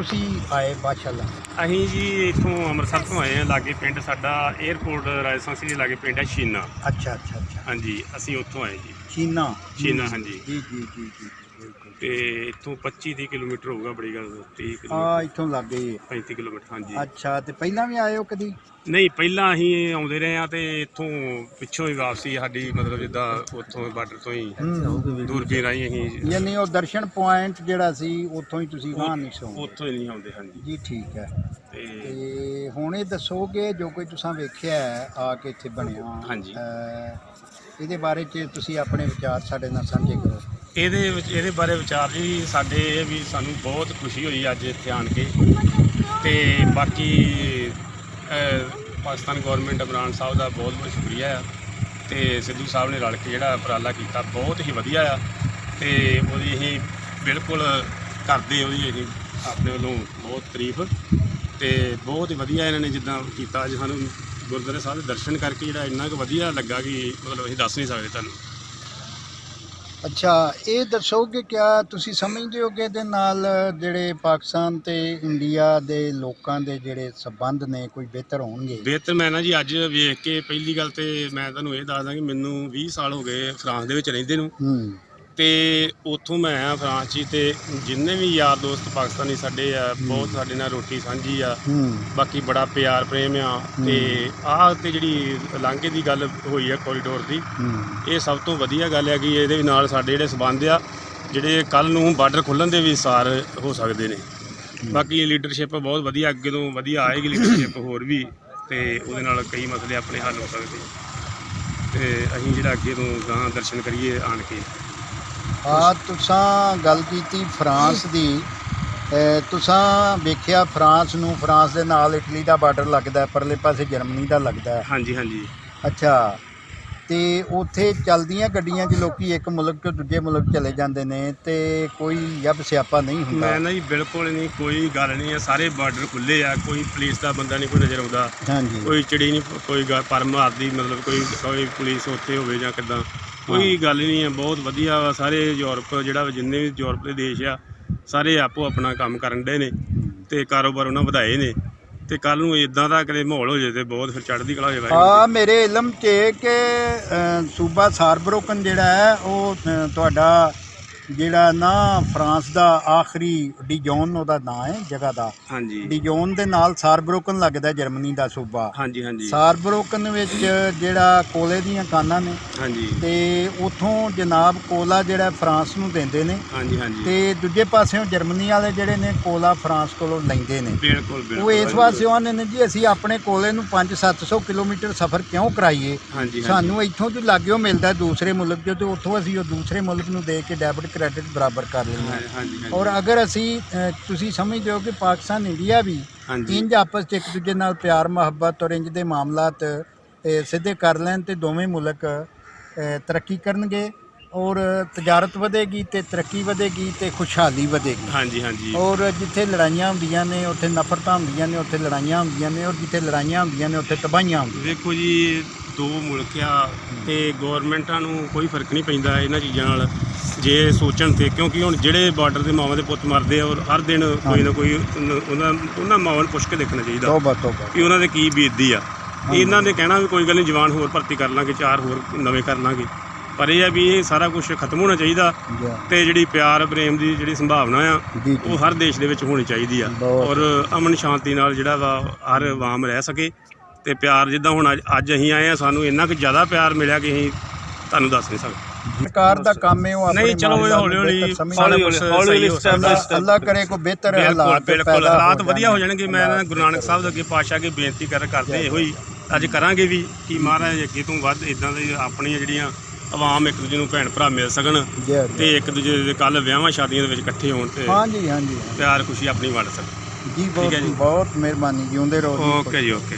ਤੁਸੀਂ ਆਏ ਬਾਦਸ਼ਾਹ? ਅਸੀਂ ਜੀ ਇੱਥੋਂ ਅੰਮ੍ਰਿਤਸਰ ਤੋਂ ਆਏ ਹਾਂ। ਲਾਗੇ ਪਿੰਡ ਸਾਡਾ 에ਅਰਪੋਰਟ ਰਾਜਸਥਾਨ ਸੀ, ਲਾਗੇ ਪਿੰਡ ਹੈ ਸ਼ੀਨਾ। ਅੱਛਾ ਅੱਛਾ ਅੱਛਾ, ਹਾਂਜੀ, ਅਸੀਂ ਉੱਥੋਂ ਆਏ ਜੀ। ਸ਼ੀਨਾ। ਸ਼ੀਨਾ, ਹਾਂਜੀ। ਜੀ ਜੀ ਜੀ ਜੀ ਬਿਲਕੁਲ। ਤੇ ਇੱਥੋਂ 25-30 ਕਿਲੋਮੀਟਰ ਹੋਊਗਾ, ਬੜੀ ਗੱਲ 30 ਆ ਕਿਲੋਮੀਟਰ ਇੱਥੋਂ ਲੱਗੇ। 35 ਕਿਲੋਮੀਟਰ, ਹਾਂਜੀ। ਅੱਛਾ, ਤੇ ਪਹਿਲਾਂ ਵੀ ਆਏ ਹੋ ਕਦੀ? ਨਹੀਂ, ਪਹਿਲਾਂ ਅਸੀਂ ਆਉਂਦੇ ਰਹੇ ਹਾਂ ਤੇ ਇੱਥੋਂ ਪਿੱਛੋਂ ਹੀ ਵਾਪਸੀ ਸਾਡੀ, ਮਤਲਬ ਜਿੱਦਾਂ ਉੱਥੋਂ ਬਾਰਡਰ ਤੋਂ ਹੀ ਦੂਰਬੀਨ ਰਾਹੀਂ ਅਸੀਂ ਯਾਨੀ ਉਹ ਦਰਸ਼ਨ ਪੁਆਇੰਟ ਜਿਹੜਾ ਸੀ ਉੱਥੋਂ ਹੀ ਤੁਸੀਂ ਗਾਂ ਨਹੀਂ ਸੋ? ਉੱਥੋਂ ਹੀ ਨਹੀਂ ਆਉਂਦੇ, ਹਾਂਜੀ। ਜੀ ਠੀਕ ਹੈ। ਤੇ ਤੇ ਹੁਣ ਇਹ ਦੱਸੋਗੇ ਜੋ ਕੋਈ ਤੁਸੀਂ ਵੇਖਿਆ ਹੈ ਆ ਕੇ ਇੱਥੇ ਬਣਿਆ, ਹਾਂਜੀ, ਇਹਦੇ ਬਾਰੇ 'ਚ ਤੁਸੀਂ ਆਪਣੇ ਵਿਚਾਰ ਸਾਡੇ ਨਾਲ ਸਾਂਝੇ ਕਰੋ। ਇਹਦੇ ਬਾਰੇ ਵਿਚਾਰ ਜੀ ਸਾਡੇ ਇਹ ਵੀ ਸਾਨੂੰ ਬਹੁਤ ਖੁਸ਼ੀ ਹੋਈ ਅੱਜ ਇੱਥੇ ਆਣ ਕੇ। ਤੇ ਬਾਕੀ ਪਾਕਿਸਤਾਨ ਗੌਰਮੈਂਟ ਇਮਰਾਨ ਸਾਹਿਬ ਦਾ ਬਹੁਤ ਬਹੁਤ ਸ਼ੁਕਰੀਆ ਆ। ਤੇ ਸਿੱਧੂ ਸਾਹਿਬ ਨੇ ਰਲ ਕੇ ਜਿਹੜਾ ਉਪਰਾਲਾ ਕੀਤਾ ਬਹੁਤ ਹੀ ਵਧੀਆ ਆ। ਤੇ ਉਹਦੀ ਅਸੀਂ ਬਿਲਕੁਲ ਕਰਦੇ, ਉਹਦੀ ਅਸੀਂ ਆਪਣੇ ਵੱਲੋਂ ਬਹੁਤ ਤਾਰੀਫ। ਤੇ ਬਹੁਤ ਹੀ ਵਧੀਆ ਇਹਨਾਂ ਨੇ ਜਿੱਦਾਂ ਕੀਤਾ ਅੱਜ ਸਾਨੂੰ ਗੁਰਦੁਆਰਾ ਸਾਹਿਬ ਦੇ ਦਰਸ਼ਨ ਕਰਕੇ ਜਿਹੜਾ ਇੰਨਾ ਕੁ ਵਧੀਆ ਲੱਗਾ ਕਿ ਮਤਲਬ ਅਸੀਂ ਦੱਸ ਨਹੀਂ ਸਕਦੇ ਤੁਹਾਨੂੰ। ਅੱਛਾ, ਇਹ ਦੱਸੋਗੇ ਕਿਆ ਤੁਸੀਂ ਸਮਝਦੇ ਹੋ ਕਿ ਇਹਦੇ ਨਾਲ ਜਿਹੜੇ ਪਾਕਿਸਤਾਨ ਤੇ ਇੰਡੀਆ ਦੇ ਲੋਕਾਂ ਦੇ ਜਿਹੜੇ ਸੰਬੰਧ ਨੇ ਕੋਈ ਬਿਹਤਰ ਹੋਣਗੇ? ਬਿਹਤਰ ਮੈਂ ਨਾ ਜੀ ਅੱਜ ਵੇਖ ਕੇ, ਪਹਿਲੀ ਗੱਲ ਤੇ ਮੈਂ ਤੁਹਾਨੂੰ ਇਹ ਦੱਸਦਾ ਕਿ ਮੈਨੂੰ 20 ਸਾਲ ਹੋ ਗਏ ਫਰਾਂਸ ਦੇ ਵਿੱਚ ਰਹਿੰਦੇ ਨੂੰ। ਤੇ ਉੱਥੋਂ ਮੈਂ ਆਇਆ ਫਰਾਂਸ 'ਚ, ਤੇ ਜਿੰਨੇ ਵੀ ਯਾਰ ਦੋਸਤ ਪਾਕਿਸਤਾਨੀ ਸਾਡੇ ਆ, ਬਹੁਤ ਸਾਡੇ ਨਾਲ ਰੋਟੀ ਸਾਂਝੀ ਆ। ਬਾਕੀ ਬੜਾ ਪਿਆਰ ਪ੍ਰੇਮ ਆ। ਤੇ ਆਹ ਤੇ ਜਿਹੜੀ ਲਾਂਘੇ ਦੀ ਗੱਲ ਹੋਈ ਆ ਕੋਰੀਡੋਰ ਦੀ, ਇਹ ਸਭ ਤੋਂ ਵਧੀਆ ਗੱਲ ਹੈ ਕਿ ਇਹਦੇ ਨਾਲ ਸਾਡੇ ਜਿਹੜੇ ਸਬੰਧ ਆ, ਜਿਹੜੇ ਕੱਲ੍ਹ ਨੂੰ ਬਾਰਡਰ ਖੁੱਲ੍ਹਣ ਦੇ ਵੀ ਸਾਰ ਹੋ ਸਕਦੇ ਨੇ। ਬਾਕੀ ਲੀਡਰਸ਼ਿਪ ਬਹੁਤ ਵਧੀਆ, ਅੱਗੇ ਤੋਂ ਵਧੀਆ ਆਏਗੀ ਲੀਡਰਸ਼ਿਪ ਹੋਰ ਵੀ, ਤੇ ਉਹਦੇ ਨਾਲ ਕਈ ਮਸਲੇ ਆਪਣੇ ਹੱਲ ਹੋ ਸਕਦੇ। ਤੇ ਅਸੀਂ ਜਿਹੜਾ ਅੱਗੇ ਤੋਂ ਗਾਂ ਦਰਸ਼ਨ ਕਰੀਏ ਆਣ ਕੇ। ਤੁਸਾਂ ਗੱਲ ਕੀਤੀ ਫਰਾਂਸ ਦੀ, ਤੁਸਾਂ ਵੇਖਿਆ ਫਰਾਂਸ ਨੂੰ, ਫਰਾਂਸ ਦੇ ਨਾਲ ਇਟਲੀ ਦਾ ਬਾਰਡਰ ਲੱਗਦਾ, ਪਰਲੇ ਪਾਸੇ ਜਰਮਨੀ ਦਾ ਲੱਗਦਾ। ਹਾਂਜੀ ਹਾਂਜੀ। ਅੱਛਾ, ਤੇ ਉੱਥੇ ਚੱਲਦੀਆਂ ਗੱਡੀਆਂ 'ਚ ਲੋਕੀ ਇੱਕ ਮੁਲਕ ਤੋਂ ਦੂਜੇ ਮੁਲਕ ਚਲੇ ਜਾਂਦੇ ਨੇ ਤੇ ਕੋਈ ਯੱਬ ਸਿਆਪਾ ਨਹੀਂ ਹੁੰਦਾ? ਮੈਂ ਨਾ ਜੀ ਬਿਲਕੁਲ ਨਹੀਂ, ਕੋਈ ਗੱਲ ਨਹੀਂ ਹੈ। ਸਾਰੇ ਬਾਰਡਰ ਖੁੱਲ੍ਹੇ ਆ, ਕੋਈ ਪੁਲਿਸ ਦਾ ਬੰਦਾ ਨਹੀਂ ਕੋਈ ਨਜ਼ਰ ਆਉਂਦਾ। ਹਾਂਜੀ। ਕੋਈ ਚਿੜੀ ਨਹੀਂ, ਕੋਈ ਪਰ ਮਾਰਦੀ, ਮਤਲਬ ਕੋਈ ਪੁਲਿਸ ਉੱਥੇ ਹੋਵੇ ਜਾਂ ਕਿੱਦਾਂ, ਕੋਈ ਗੱਲ ਨਹੀਂ ਹੈ। ਬਹੁਤ ਵਧੀਆ ਵਾ। ਸਾਰੇ ਯੂਰਪ ਜਿਹੜਾ ਜਿੰਨੇ ਵੀ ਯੂਰਪ ਦੇ ਦੇਸ਼ ਆ, ਸਾਰੇ ਆਪੋ ਆਪਣਾ ਕੰਮ ਕਰਨ ਡੇ ਨੇ ਤੇ ਕਾਰੋਬਾਰ ਉਹਨਾਂ ਵਧਾਏ ਨੇ। ਤੇ ਕੱਲ੍ਹ ਨੂੰ ਇਦਾਂ ਦਾ ਕਦੇ ਮਾਹੌਲ ਹੋ ਜਾਏ ਤੇ ਬਹੁਤ ਫਿਰ ਚੜ੍ਹਦੀ ਕਲਾ ਹੋ ਜਾਏ। ਮੇਰੇ ਇਲਮ 'ਚ ਕਿ ਸੂਬਾ ਸਾਰਬਰੋਕਨ ਜਿਹੜਾ ਹੈ ਉਹ ਤੁਹਾਡਾ ਜਿਹੜਾ ਨਾ ਫਰਾਂਸ ਦਾ ਆਖਰੀ ਡਿਜੋਨ ਉਹਦਾ ਨਾਂ ਹੈ ਜਗ੍ਹਾ ਦਾ। ਹਾਂਜੀ। ਡਿਜੋਨ ਦੇ ਨਾਲ ਸਾਰਬਰੋਕਨ ਲੱਗਦਾ, ਜਰਮਨੀ ਦਾ ਸੂਬਾ। ਹਾਂਜੀ ਹਾਂਜੀ। ਸਾਰਬਰੋਕਨ ਵਿੱਚ ਜਿਹੜਾ ਕੋਲੇ ਦੀਆਂ ਕਾਨਾਂ ਨੇ। ਹਾਂਜੀ। ਤੇ ਉੱਥੋਂ ਜਨਾਬ ਕੋਲਾ ਜਿਹੜਾ ਫਰਾਂਸ ਨੂੰ ਦਿੰਦੇ ਨੇ। ਹਾਂਜੀ ਹਾਂਜੀ। ਤੇ ਦੂਜੇ ਪਾਸਿਓਂ ਜਰਮਨੀ ਵਾਲੇ ਜਿਹੜੇ ਨੇ ਕੋਲਾ ਫਰਾਂਸ ਕੋਲੋਂ ਲੈਂਦੇ ਨੇ। ਬਿਲਕੁਲ ਬਿਲਕੁਲ। ਉਹ ਇਸ ਵਾਸਤੇ ਆਉਂਦੇ ਨੇ ਜੀ ਅਸੀਂ ਆਪਣੇ ਕੋਲੇ ਨੂੰ 500-700 ਕਿਲੋਮੀਟਰ ਸਫ਼ਰ ਕਿਉਂ ਕਰਾਈਏ? ਹਾਂਜੀ। ਸਾਨੂੰ ਇੱਥੋਂ ਤੋਂ ਲਾਗਿਓ ਮਿਲਦਾ ਦੂਸਰੇ ਮੁਲਕ 'ਚੋਂ, ਤੇ ਉੱਥੋਂ ਅਸੀਂ ਉਹ ਦੂਸਰੇ ਮੁਲਕ ਨੂੰ ਦੇ ਕੇ ਡੈਬਿਟ ਕ੍ਰੈਡਿਟ ਬਰਾਬਰ ਕਰ ਲੈਂਦੇ। ਔਰ ਅਗਰ ਅਸੀਂ ਤੁਸੀਂ ਸਮਝਦੇ ਹੋ ਕਿ ਪਾਕਿਸਤਾਨ ਇੰਡੀਆ ਵੀ ਇੰਜ ਆਪਸ 'ਚ ਇੱਕ ਦੂਜੇ ਨਾਲ ਪਿਆਰ ਮੁਹੱਬਤ ਔਰ ਇੰਜ ਦੇ ਮਾਮਲਾਤ ਸਿੱਧੇ ਕਰ ਲੈਣ ਤੇ ਦੋਵੇਂ ਮੁਲਕ ਤਰੱਕੀ ਕਰਨਗੇ ਔਰ ਤਜਾਰਤ ਵਧੇਗੀ ਤੇ ਤਰੱਕੀ ਵਧੇਗੀ ਤੇ ਖੁਸ਼ਹਾਲੀ ਵਧੇਗੀ। ਹਾਂਜੀ ਹਾਂਜੀ। ਔਰ ਜਿੱਥੇ ਲੜਾਈਆਂ ਹੁੰਦੀਆਂ ਨੇ ਉੱਥੇ ਨਫ਼ਰਤਾਂ ਹੁੰਦੀਆਂ ਨੇ, ਉੱਥੇ ਲੜਾਈਆਂ ਹੁੰਦੀਆਂ ਨੇ, ਔਰ ਜਿੱਥੇ ਲੜਾਈਆਂ ਹੁੰਦੀਆਂ ਨੇ ਉੱਥੇ ਤਬਾਹੀਆਂ ਹੁੰਦੀਆਂ। ਵੇਖੋ ਜੀ, ਦੋ ਮੁਲਕ ਆ ਤੇ ਗੌਰਮੈਂਟਾਂ ਨੂੰ ਕੋਈ ਫਰਕ ਨਹੀਂ ਪੈਂਦਾ ਇਹਨਾਂ ਚੀਜ਼ਾਂ ਨਾਲ ਜੇ ਸੋਚਣ ਤੇ, ਕਿਉਂਕਿ ਹੁਣ ਜਿਹੜੇ ਬਾਰਡਰ ਦੇ ਮਾਵਾਂ ਦੇ ਪੁੱਤ ਮਰਦੇ ਆ ਔਰ ਹਰ ਦਿਨ ਕੋਈ ਨਾ ਕੋਈ ਉਹਨਾਂ ਮਾਵਾਂ ਨੂੰ ਪੁੱਛ ਕੇ ਦੇਖਣਾ ਚਾਹੀਦਾ ਕਿ ਉਹਨਾਂ ਦੇ ਕੀ ਬੀਤਦੀ ਆ। ਇਹਨਾਂ ਦੇ ਕਹਿਣਾ ਵੀ ਕੋਈ ਗੱਲ ਨਹੀਂ, ਜਵਾਨ ਹੋਰ ਭਰਤੀ ਕਰ ਲਾਂਗੇ, 4 ਹੋਰ ਨਵੇਂ ਕਰ ਲਾਂਗੇ, ਪਰ ਇਹ ਆ ਵੀ ਇਹ ਸਾਰਾ ਕੁਝ ਖਤਮ ਹੋਣਾ ਚਾਹੀਦਾ। ਤੇ ਜਿਹੜੀ ਪਿਆਰ ਪ੍ਰੇਮ ਦੀ ਜਿਹੜੀ ਸੰਭਾਵਨਾ ਆ ਉਹ ਹਰ ਦੇਸ਼ ਦੇ ਵਿੱਚ ਹੋਣੀ ਚਾਹੀਦੀ ਆ ਔਰ ਅਮਨ ਸ਼ਾਂਤੀ ਨਾਲ ਜਿਹੜਾ ਵਾ ਹਰ ਆਵਾਮ ਰਹਿ ਸਕੇ। ਤੇ ਪਿਆਰ ਜਿੱਦਾਂ ਹੁਣ ਅੱਜ ਅਸੀਂ ਆਏ ਆ, ਸਾਨੂੰ ਇੰਨਾ ਕੁ ਜ਼ਿਆਦਾ ਪਿਆਰ ਮਿਲਿਆ ਕਿ ਅਸੀਂ ਤੁਹਾਨੂੰ ਦੱਸ ਨਹੀਂ ਸਕਦੇ। ਸਰਕਾਰ ਦਾ ਕੰਮ ਹੈ ਉਹ ਨਹੀਂ, ਚਲੋ ਹੌਲੀ ਹੌਲੀ ਅੱਲਾ ਕਰੇ ਕੋਈ ਬਿਹਤਰ ਹਾਲਾਤ। ਬਿਲਕੁਲ ਹਾਲਾਤ ਵਧੀਆ ਹੋ ਜਾਣਗੇ। ਮੈਂ ਗੁਰੂ ਨਾਨਕ ਸਾਹਿਬ ਦੇ ਅੱਗੇ ਪਾਤਸ਼ਾਹ ਅੱਗੇ ਬੇਨਤੀ ਕਰਦੇ ਇਹੋ ਹੀ ਅੱਜ ਕਰਾਂਗੇ ਵੀ ਕਿ ਮਹਾਰਾਜ ਅੱਗੇ ਤੋਂ ਵੱਧ ਇੱਦਾਂ ਦੇ ਆਪਣੀਆਂ ਜਿਹੜੀਆਂ ਆਵਾਮ ਇੱਕ ਦੂਜੇ ਨੂੰ ਭੈਣ ਭਰਾ ਮਿਲ ਸਕਣ ਤੇ ਇੱਕ ਦੂਜੇ ਦੇ ਕੱਲ੍ਹ ਵਿਆਹਾਂ ਸ਼ਾਦੀਆਂ ਦੇ ਵਿੱਚ ਇਕੱਠੇ ਹੋਣ ਤੇ ਪਿਆਰ ਖੁਸ਼ੀ ਆਪਣੀ ਵੰਡ ਸਕਣ। ਜੀ ਬਹੁਤ ਬਹੁਤ ਮਿਹਰਬਾਨੀ, ਜਿਉਂਦੇ ਰਹੋ। ਓਕੇ ਜੀ, ਓਕੇ।